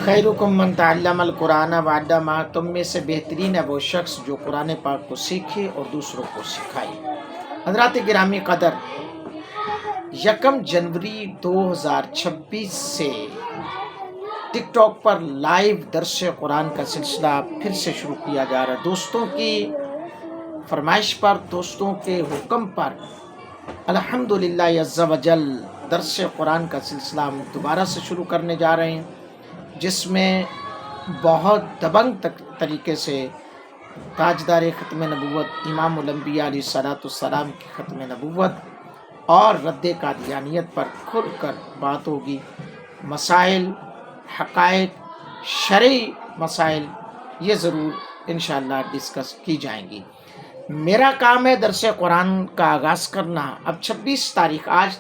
خیرکم من تعلم القرآن وعلمہ، تم میں سے بہترین ہے وہ شخص جو قرآن پاک کو سیکھے اور دوسروں کو سکھائے۔ حضرات گرامی قدر، 1 جنوری 2026 سے ٹک ٹاک پر لائیو درس قرآن کا سلسلہ پھر سے شروع کیا جا رہا ہے۔ دوستوں کی فرمائش پر، دوستوں کے حکم پر الحمدللہ عز و جل درس قرآن کا سلسلہ ہم دوبارہ سے شروع کرنے جا رہے ہیں، جس میں بہت دبنگ طریقے سے تاجدار ختم نبوت امام الانبیاء علیہ الصلوۃ والسلام کی ختم نبوت اور رد قادیانیت پر کھل کر بات ہوگی۔ مسائل، حقائق، شرعی مسائل یہ ضرور انشاءاللہ ڈسکس کی جائیں گی۔ میرا کام ہے درس قرآن کا آغاز کرنا۔ اب 26 تاریخ، آج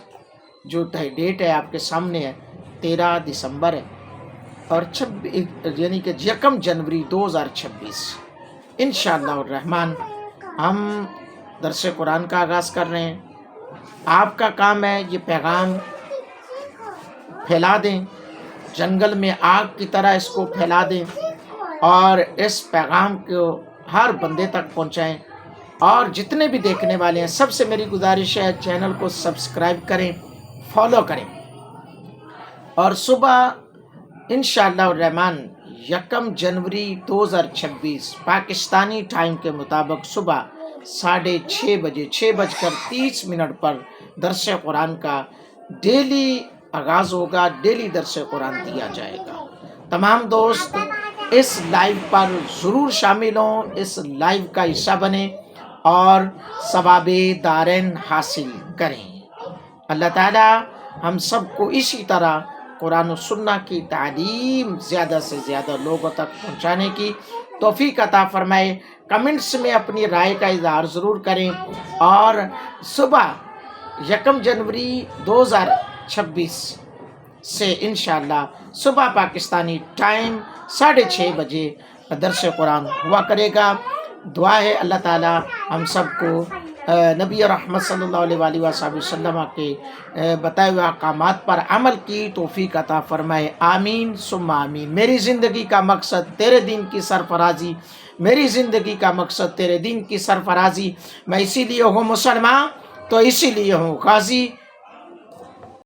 جو ڈیٹ ہے آپ کے سامنے ہے 13 دسمبر ہے، اور یعنی کہ 1 جنوری 2026 انشاءاللہ الرحمن ہم درس قرآن کا آغاز کر رہے ہیں۔ آپ کا کام ہے یہ پیغام پھیلا دیں، جنگل میں آگ کی طرح اس کو پھیلا دیں اور اس پیغام کو ہر بندے تک پہنچائیں، اور جتنے بھی دیکھنے والے ہیں سب سے میری گزارش ہے چینل کو سبسکرائب کریں، فالو کریں، اور صبح انشاءاللہ الرحمن 1 جنوری 2026 پاکستانی ٹائم کے مطابق صبح 6:30 بجے 6:30 پر درس قرآن کا ڈیلی آغاز ہوگا، ڈیلی درس قرآن دیا جائے گا۔ تمام دوست اس لائیو پر ضرور شامل ہوں، اس لائیو کا حصہ بنیں اور ثواب دارین حاصل کریں۔ اللہ تعالی ہم سب کو اسی طرح قرآن و سنت کی تعلیم زیادہ سے زیادہ لوگوں تک پہنچانے کی توفیق عطا فرمائے۔ کمنٹس میں اپنی رائے کا اظہار ضرور کریں، اور صبح 1 جنوری 2026 سے انشاءاللہ صبح پاکستانی ٹائم 6:30 بجے درس قرآن ہوا کرے گا۔ دعا ہے اللہ تعالی ہم سب کو نبی رحمت صلی اللہ علیہ وآلہ وسلم کے بتائے ہوئے احکامات پر عمل کی توفیق عطا فرمائے۔ آمین ثم آمین۔ میری زندگی کا مقصد تیرے دین کی سرفرازی، میری زندگی کا مقصد تیرے دین کی سرفرازی۔ میں اسی لیے ہوں مسلمان، تو اسی لیے ہوں غازی۔